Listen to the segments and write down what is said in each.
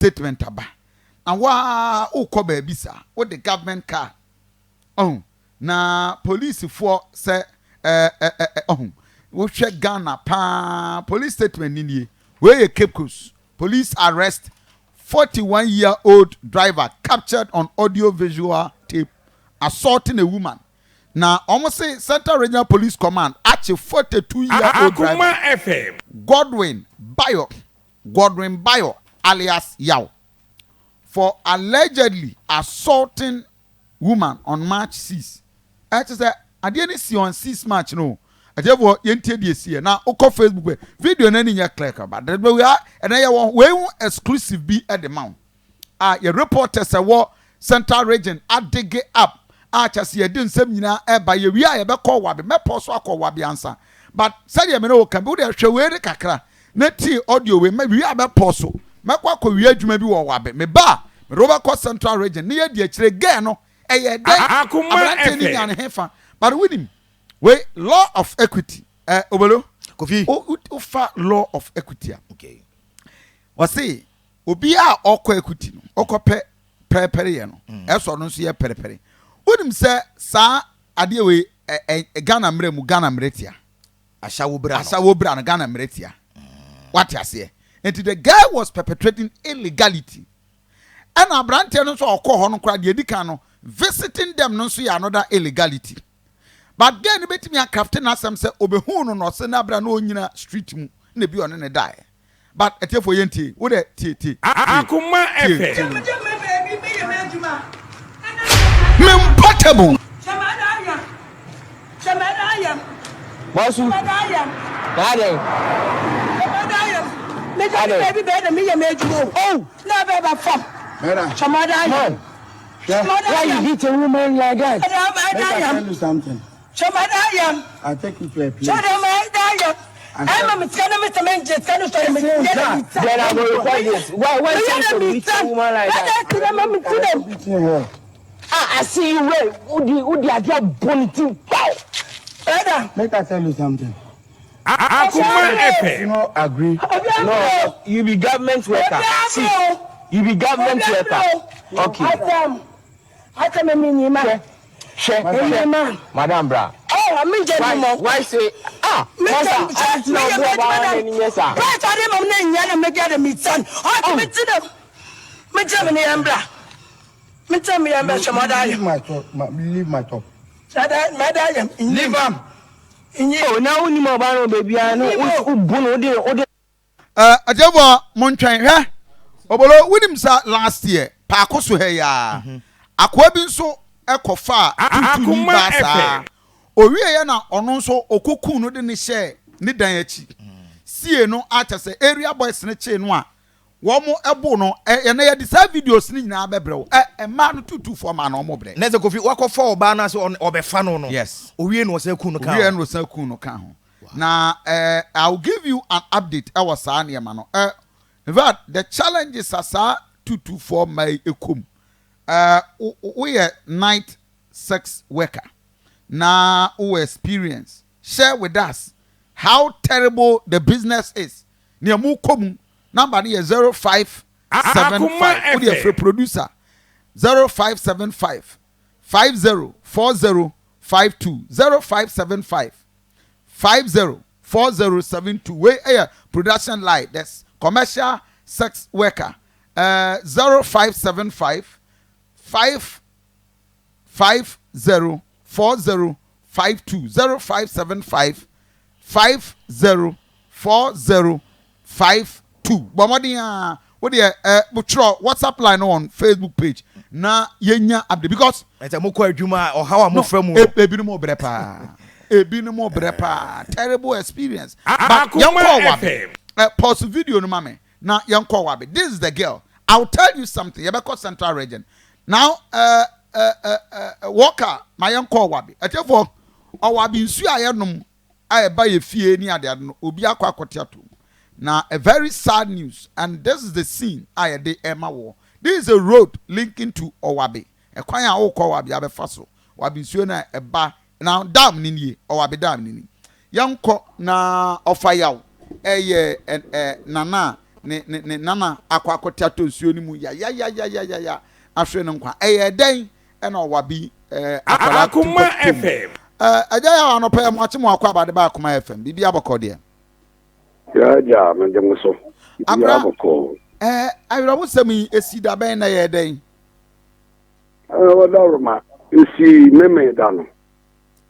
statement aba and wa ukọ baby sa with the government car na police for say we check Ghana pa police statement ni where Cape Coast police arrest 41-year-old driver captured on audio visual tape assaulting a woman. Now, almost say Central Regional Police Command actually 42-year-old driver FM. Godwin Bayo alias Yao for allegedly assaulting woman on March 6. I just say I didn't see on 6 March no. I just want you to see now. Oko Facebook video nani nya clear but we are and I want we exclusive be at the mount. Your reporter say what Central Region dig it up. Just ye didn't say nyina eba ye wi a be call wabi me poso akọ wabi answer but say ye me no can be there hwe we kakra na ti audio we me wi a be poso me kwa ko wi adwuma bi wo wabi me ba me roba ko Central Region ne ye di akire ge no eye den Akoma ni nya ne hefa but with him we law of equity obolo Kofi ufa law of equity okay wasi obi a okọ equity no okọ pere ye no eso no so ye pere Unim say sa ade we Ghana mre mu Ghana mretia ashawo bra no Ghana mretia what you say and the guy was perpetrating illegality and abrante no so okọ ho no kra de edika no visiting them no so ya another illegality but then betimi acraft na asem say obehu no no se na bra na onyina street mu na bi on ne die but etefo yenti wo de tie Akoma FM. Portable. Bosu. Baby, better me made you. Oh, never ever from. Chamada. Why you hit a woman like that? I tell you something. Chamada. I'll take you to a place. Chamada. I'm a Mr. Mendes. Then I will record this. Why you hit a woman like that? I see you well. Would you have bonity? Make I tell you something. Akoma You FM. know, agree. No, you be government worker see you be government worker okay I come in man. madam bra Oh, I mean gentlemen. why say Mr. no go about any yes sir But I didn't know nyana me get me son. I me to them. Me tell me ambra. Me tell me ambra chamada. Leave my talk. Madam, leave am oh now we mo ba no baby no ubunu ode Ajabo montwen hwe obolo winim sa last year pa akoso he ya akwa bi nso ekofa tutu ba sa owie ye na ono nso okokun no de ne hye ne dan achi sie no atese area boys ne che no a wo mo ebo no ye na ye de sa videos ni nyina bebrew ma no tutu for ma no mo bre neze Kofi wakofa oba na so obefa no no yes owie no se kun no kan owie no se kun no kan ho na I'll give you an update our sa na ma no in fact the challenges are 224 my ekom we are night sex worker na we experience share with us how terrible the business is near mu kom number is 0575 we are free producer 0575 504052 0575 504072 we production line that's commercial sex worker 0575 5504052 0575 504052 bomodin what the WhatsApp line on Facebook page na yenya update because ete moko adwuma o how amofra mu ebi no mo brepa terrible experience but Akoma FM. pause video no mame na yanko wabe this is the girl I'll tell you something yebeko Central Region now Walker my yanko wabe atefo owabi nsu ayenom ayeba ye fie ni ade no obi akwa akotiato na a very sad news and this is the scene ayede ema wo this is a road linking to Owabi ekwan a wo ko wabi abefa so wabi nsu na eba now dam ni nie Owabi dam ni yanko na ofayaw nana ne nana akwakote atonsuo ni mu ya ahwe ne nkwa den na Owabi Akoma FM aja ya anopa mo ache mo akwa abade ba Akoma FM bibi abokode ja me dem so bibi aboko ayro mo sami esi da ben na ye den wadawroma esi meme dano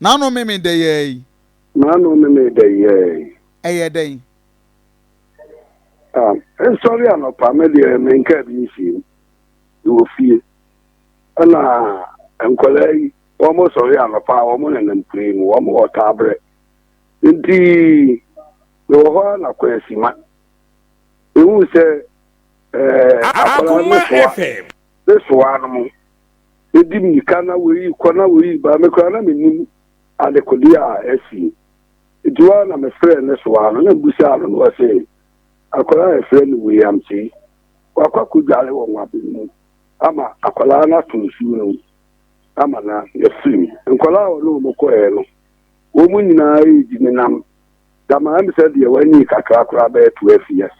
na no meme de ye nano meme de ye den sorry anopa me de me nka bi si do fie ana enkolai almost sorry anopa almost na mprim wo tabre nti no ho na kwesi ma ewu se Akoma FM so anu edim nikana we ba me kwa na menim adekodi a esi eduwa na me frɛ ne so anu na busa anu no se akola e frɛ ni William T wakwa kudale wo nwa bimu ama akola na tunsu no ama na yefim nkola wo no mo ko no wo mu nyina yi nam da ma am se de wani kakra kra ba 12 years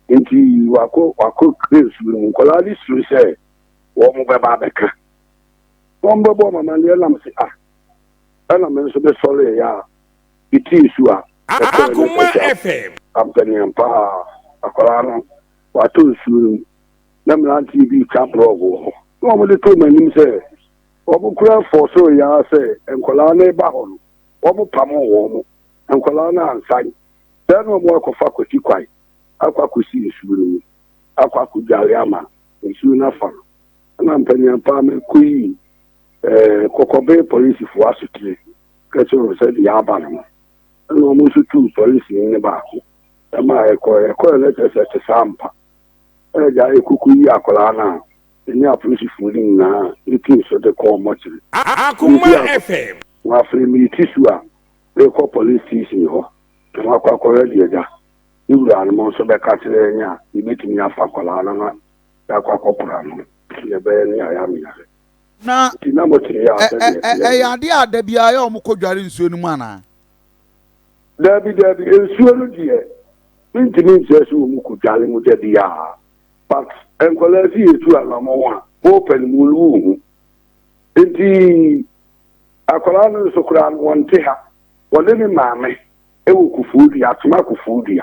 nti wako kresu nkola li su se wo mo be ba beka bombo mama le lam se ana men so be sole ya iti su Akoma FM ampani pa akola no wato su na mlan TV champrogo no mo de to manim se wo mo kura for so ya se nkola na ba ho no wo mo pamo wo mo nkola na ansan se no mo akofa kwati kwai akwakusi isuru akwakujale ama isu na fa na mpanya pa me kuyi kokobe police fo asutire kacho se di aba no no mo sutu police ni ba ko ama eko na tese sampa ja ekukuyi akola na ni a police fo ni na itin so de ko mo chire Akoma FM wa free mi tisu a ko police station ho ma kwa ko ready ja Iwura no so be ka tere nya ibetimi afa kola na akwa kopura no ye be ni aya mi ya na tina mo tire ya ya de adabia ya omokodware nsuo ni mu ana dabi ensuo no die ntimi nse so mu kodware mu de ya but enkola fi etu ala mo wa open mu lu enti akola no so kura no wonte ha wole ni maame ewu kufuudi atuma kufuudi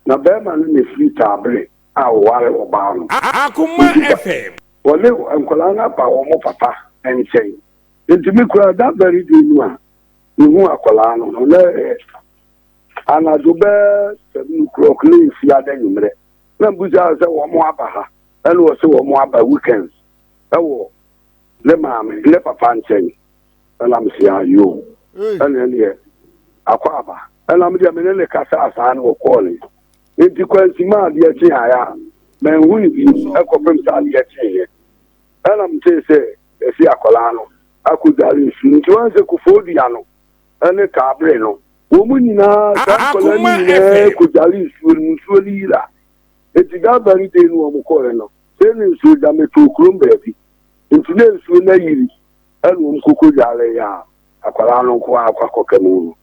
na bema ni free tabre a ware obaano Akoma FM wole enkola na ba wo mo papa enchen ntimi kura da very day nu a ihu akola no le ana do be 7 o'clock ni fi adanyumre na buja se wo mo aba ha ene wo se wo mo aba weekends ewo le maame le papa enchen ala msi ayo ene ne akwa aba ala mdi amenele kasa asana wo kole enti kwansi ma de achi aya men huni bi ekopem sa de achi ye ala mte se esi akola no akudari su nti wanse kufodi ano ene kabre no wo mu nyina sa kola ni kudari su nsuo lira enti da bari de no mo kole no se ni nsuo da meto kromba bi enti ne nsuo na yiri ene mo koko jare ya akola no ko akwa kokemu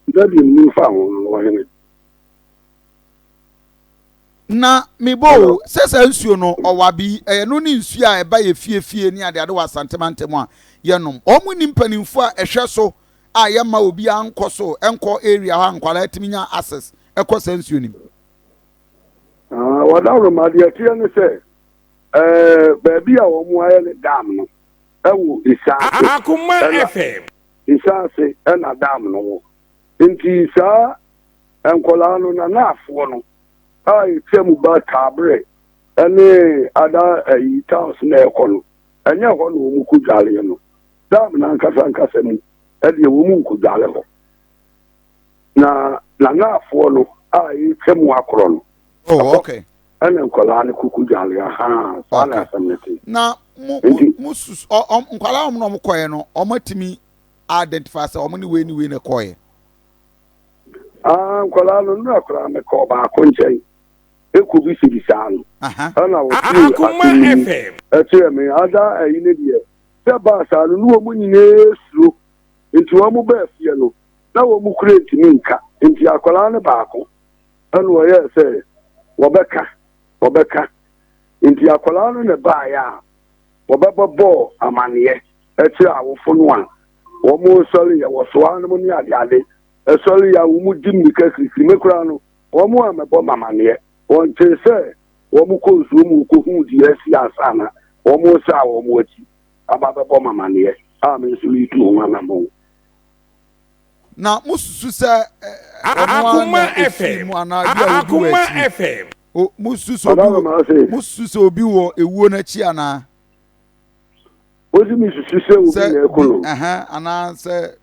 Dabi mi fa wo hene na mibo sesa nsuo no Owabi no ni nsuo a eba ye fie ni ade wa santemantemu a yenom omu ni mpanimfo a ehwe so a ye ma obi anko so enko area ha nkwala atiminya access ekọ sa nsuo ni wadawro ma de atia ne se baabi a wo mu aye ne dam no ewo isa Akoma FM isa se na dam no nti sa enkola no na afo no ai temu ba tabre ene ada towns na ekono enya ho no mu kudale no dam na nkasa mu ede wo mu kudale ho na afo no ai temu akoro no okay ene enkola ne kudale ha sa na samneti na mu nkwala no mo koye no omatimi identify say omni we na koye nkwala no na akora me ko ba ko nchen ekubi sibisano ana wo Akoma FM eche me ada ayine die se ba sa no wo mu nyine suro nti wo mu ba fie no na wo mu create ni nka nti akwala ne ba ko ana wo ye se wɔbɛka nti akwadaa no ne baeɛ a wɔbɛbɔ amanneɛ ɛkyerɛ awofo no a wɔn sɔre yɛ wɔsoa no ne adeade ɛsɔre yɛ a wɔn di mmirika kirikiri mekura no wɔn a mɛbɔ mamanneɛ wɔn kyerɛ sɛ wɔn kɔ nsuo mu kɔhu deɛ asi asana wɔn sɛ a wɔn akyi aba bɛbɔ mamanneɛ a me nso yi tu wɔn anamɔ. na mususu sɛ Akoma FM Akoma FM mususu sɛ obi wɔ ewuo n'akyi anaa. Ozi mi susu sɛ obi na ɛkɔ no. Anaa sɛ.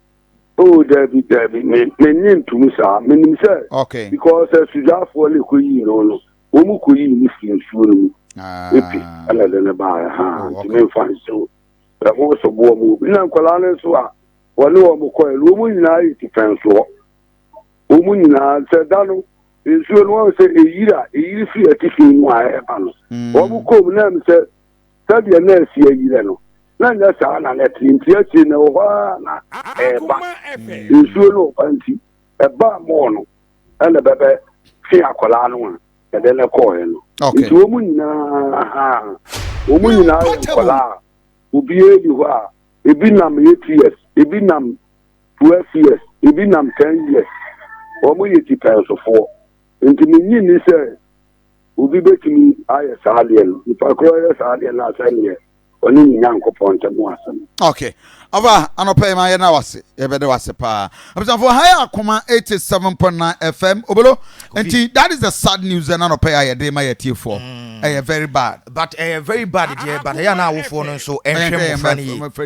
Oh, Debbie, me need to miss her. Meaning, sir, okay, because as you are for the Queen, no, Omuku, you miss you, and then about her to make fun so. The horse of war move. In Uncle so one more coil, woman in I defense law. Woman in I said, Dano, is soon one say a year free a tiffin, why I have. Omuku, name said, study a nurse here, you know. Nan ya sa na neti nti na ho na eba nsuo no panti eba mo no ele bebe fi akola no a de le ko no nti o mu nyina akola obi edi ho a ebi nam 8 years ebi nam 12 years ebi nam 10 years o mu yiti penso fo nti ni ni se obi betimi aye sa ale no ipa kro aye sa ale na sa nie. Okay. Ava anɔpɛ ma yɛ na wase yɛbɛde wase pa. Abisafo high Akoma 87.9 FM obolo nti that is the sad news na anɔpɛ ya yɛde ma yɛtie for. Very bad. But very bad dear but ya na awofo no so enhwɛ mo fa ne